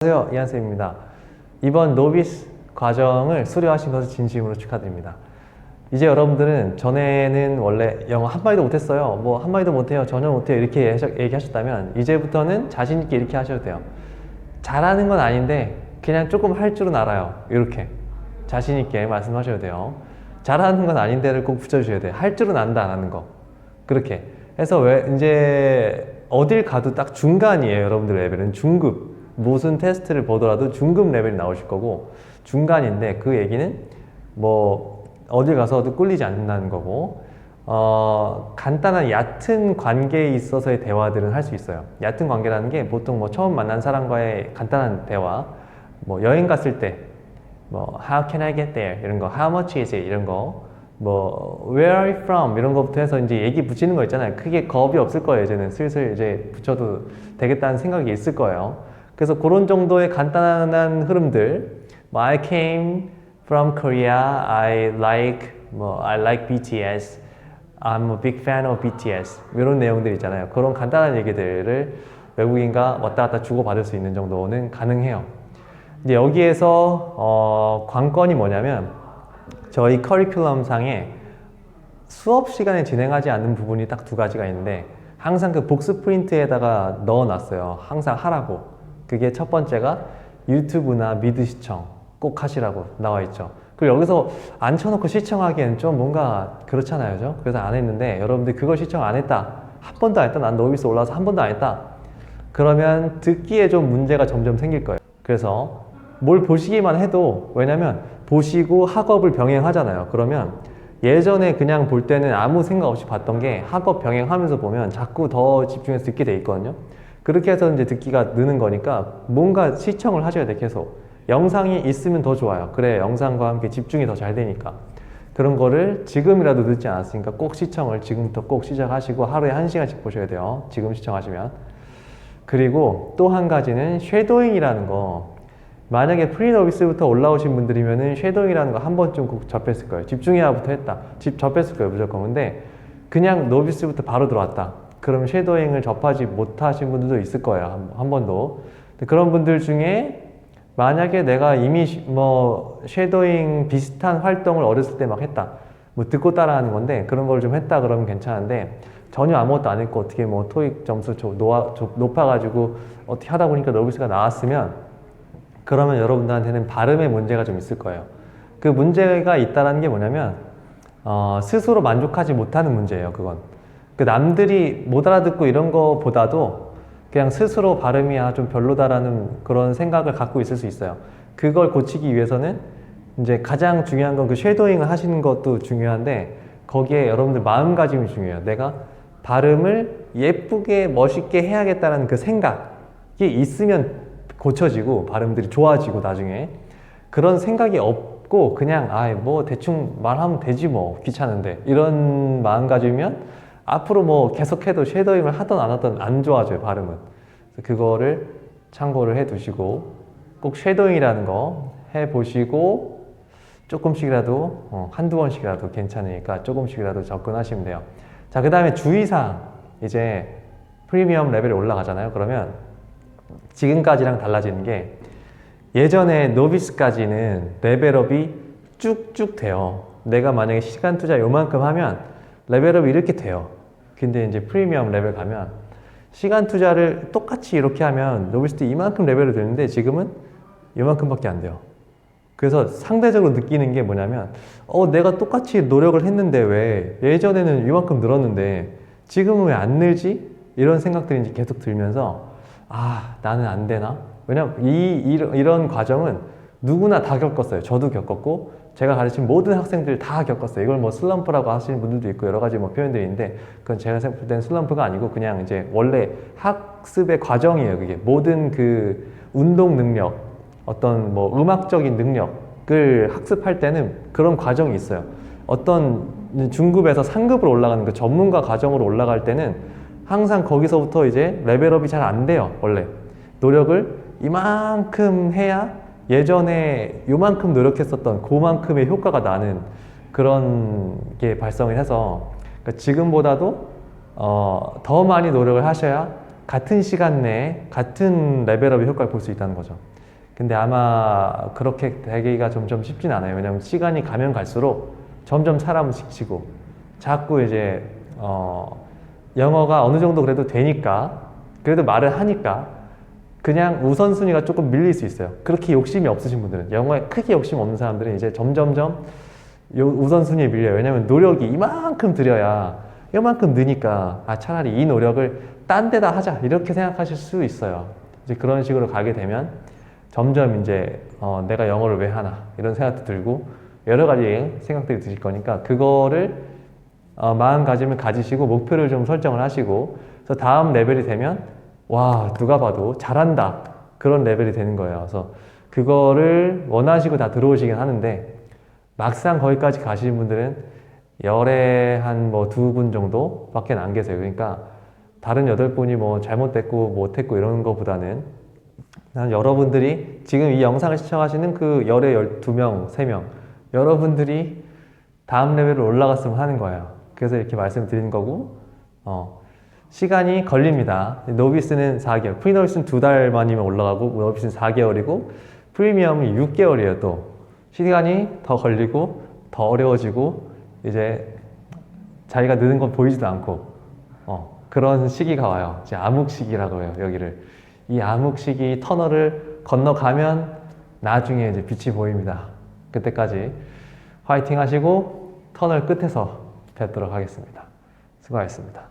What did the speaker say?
안녕하세요, 이한쌤입니다. 이번 노비스 과정을 수료하신 것을 진심으로 축하드립니다. 이제 여러분들은 전에는 원래 영어 한마디도 못했어요. 뭐 한마디도 못해요, 전혀 못해요 이렇게 얘기하셨다면 이제부터는 자신 있게 이렇게 하셔도 돼요. 잘하는 건 아닌데 그냥 조금 할 줄은 알아요. 이렇게 자신 있게 말씀하셔도 돼요. 잘하는 건 아닌데를 꼭 붙여주셔야 돼요. 할 줄은 안다, 안 하는 거. 그렇게 해서 왜 이제 어딜 가도 딱 중간이에요. 여러분들 레벨은 중급. 무슨 테스트를 보더라도 중급 레벨이 나오실 거고 중간인데, 그 얘기는 뭐 어딜 가서도 꿀리지 않는다는 거고, 간단한 얕은 관계에 있어서의 대화들은 할 수 있어요. 얕은 관계라는 게 보통 뭐 처음 만난 사람과의 간단한 대화, 뭐 여행 갔을 때 뭐 How can I get there? 이런 거, How much is it? 이런 거, 뭐 Where are you from? 이런 거부터 해서 이제 얘기 붙이는 거 있잖아요. 크게 겁이 없을 거예요. 이제는 슬슬 이제 붙여도 되겠다는 생각이 있을 거예요. 그래서 그런 정도의 간단한 흐름들, 뭐 I came from Korea, I like BTS, I'm a big fan of BTS, 이런 내용들 있잖아요. 그런 간단한 얘기들을 외국인과 왔다 갔다 주고받을 수 있는 정도는 가능해요. 근데 여기에서 관건이 뭐냐면, 저희 커리큘럼 상에 수업 시간에 진행하지 않는 부분이 딱 두 가지가 있는데 항상 그 복습 프린트에다가 넣어놨어요. 항상 하라고. 그게 첫 번째가 유튜브나 미드 시청 꼭 하시라고 나와 있죠. 그리고 여기서 안 쳐놓고 시청하기엔 좀 뭔가 그렇잖아요, 그죠? 그래서 안 했는데, 여러분들 그거 시청 안 했다, 한 번도 안 했다, 난 노비스 올라와서 한 번도 안 했다, 그러면 듣기에 좀 문제가 점점 생길 거예요. 그래서 뭘 보시기만 해도, 왜냐면 보시고 학업을 병행하잖아요. 그러면 예전에 그냥 볼 때는 아무 생각 없이 봤던 게 학업 병행하면서 보면 자꾸 더 집중해서 듣게 돼 있거든요. 그렇게 해서 이제 듣기가 느는 거니까 뭔가 시청을 하셔야 돼. 계속 영상이 있으면 더 좋아요. 그래, 영상과 함께 집중이 더 잘 되니까. 그런 거를 지금이라도 늦지 않았으니까 꼭 시청을 지금부터 꼭 시작하시고 하루에 1시간씩 보셔야 돼요. 지금 시청하시면. 그리고 또 한 가지는 쉐도잉이라는 거. 만약에 프리노비스부터 올라오신 분들이면은 쉐도잉이라는 거 한 번쯤 꼭 접했을 거예요. 집중해야부터 했다, 접했을 거예요, 무조건. 근데 그냥 노비스부터 바로 들어왔다, 그럼 쉐도잉을 접하지 못하신 분들도 있을 거예요. 한 번도. 그런 분들 중에 만약에 내가 이미 뭐 쉐도잉 비슷한 활동을 어렸을 때 막 했다, 뭐 듣고 따라하는 건데 그런 걸 좀 했다, 그러면 괜찮은데 전혀 아무것도 안 했고 어떻게 뭐 토익 점수 높아가지고 어떻게 하다 보니까 노비스가 나왔으면, 그러면 여러분들한테는 발음에 문제가 좀 있을 거예요. 그 문제가 있다는 게 뭐냐면 스스로 만족하지 못하는 문제예요. 그건 그 남들이 못 알아듣고 이런 거보다도 그냥 스스로 발음이 좀 별로다라는 그런 생각을 갖고 있을 수 있어요. 그걸 고치기 위해서는 이제 가장 중요한 건 그 쉐도잉을 하시는 것도 중요한데, 거기에 여러분들 마음가짐이 중요해요. 내가 발음을 예쁘게 멋있게 해야겠다는 그 생각이 있으면 고쳐지고 발음들이 좋아지고, 나중에 그런 생각이 없고 그냥 뭐 대충 말하면 되지 뭐 귀찮은데, 이런 마음가짐이면 앞으로 뭐 계속해도 쉐도잉을 하든 안 하든 안 좋아져요, 발음은. 그래서 그거를 참고를 해 두시고 꼭 쉐도잉이라는 거 해 보시고 조금씩이라도 한두 번씩이라도 괜찮으니까 조금씩이라도 접근하시면 돼요. 자, 그 다음에 주의사항. 이제 프리미엄 레벨이 올라가잖아요. 그러면 지금까지랑 달라지는 게, 예전에 노비스까지는 레벨업이 쭉쭉 돼요. 내가 만약에 시간 투자 요만큼 하면 레벨업이 이렇게 돼요. 근데 이제 프리미엄 레벨 가면 시간 투자를 똑같이 이렇게 하면 노비스 때 이만큼 레벨이 되는데 지금은 이만큼밖에 안 돼요. 그래서 상대적으로 느끼는 게 뭐냐면 내가 똑같이 노력을 했는데 왜 예전에는 이만큼 늘었는데 지금은 왜 안 늘지? 이런 생각들이 이제 계속 들면서 나는 안 되나? 왜냐면 이런 과정은 누구나 다 겪었어요. 저도 겪었고 제가 가르친 모든 학생들 다 겪었어요. 이걸 뭐 슬럼프라고 하시는 분들도 있고 여러 가지 뭐 표현들이 있는데, 그건 제가 생각할 때는 슬럼프가 아니고 그냥 이제 원래 학습의 과정이에요. 그게 모든 그 운동 능력, 어떤 뭐 음악적인 능력을 학습할 때는 그런 과정이 있어요. 어떤 중급에서 상급으로 올라가는 그 전문가 과정으로 올라갈 때는 항상 거기서부터 이제 레벨업이 잘 안 돼요. 원래 노력을 이만큼 해야 예전에 요만큼 노력했었던 그만큼의 효과가 나는 그런 게 발생을 해서, 그러니까 지금보다도 더 많이 노력을 하셔야 같은 시간 내에 같은 레벨업의 효과를 볼 수 있다는 거죠. 근데 아마 그렇게 되기가 점점 쉽진 않아요. 왜냐하면 시간이 가면 갈수록 점점 사람은 지치고 자꾸 이제 영어가 어느 정도 그래도 되니까 그래도 말을 하니까 그냥 우선순위가 조금 밀릴 수 있어요. 그렇게 욕심이 없으신 분들은 영어에 크게 욕심 없는 사람들은 이제 점점점 우선순위에 밀려요. 왜냐면 노력이 이만큼 들여야 이만큼 느니까 차라리 이 노력을 딴 데다 하자 이렇게 생각하실 수 있어요. 이제 그런 식으로 가게 되면 점점 이제 내가 영어를 왜 하나 이런 생각도 들고 여러 가지 생각들이 드실 거니까 그거를 마음가짐을 가지시고 목표를 좀 설정을 하시고 그래서 다음 레벨이 되면 와 누가 봐도 잘한다 그런 레벨이 되는 거예요. 그래서 그거를 원하시고 다 들어오시긴 하는데 막상 거기까지 가시는 분들은 열에 한 뭐 2분 정도 밖에 안 계세요. 그러니까 다른 8분이 뭐 잘못됐고 못했고 이런 거보다는 여러분들이 지금 이 영상을 시청하시는 그 열의 12명, 3명 여러분들이 다음 레벨로 올라갔으면 하는 거예요. 그래서 이렇게 말씀드리는 거고 시간이 걸립니다. 노비스는 4개월, 프리노비스는 2달 만이면 올라가고 노비스는 4개월이고 프리미엄은 6개월이에요. 또 시간이 더 걸리고 더 어려워지고 이제 자기가 느는 건 보이지도 않고 그런 시기가 와요. 이제 암흑 시기라고 해요. 여기를 이 암흑 시기 터널을 건너가면 나중에 이제 빛이 보입니다. 그때까지 화이팅 하시고 터널 끝에서 뵙도록 하겠습니다. 수고하셨습니다.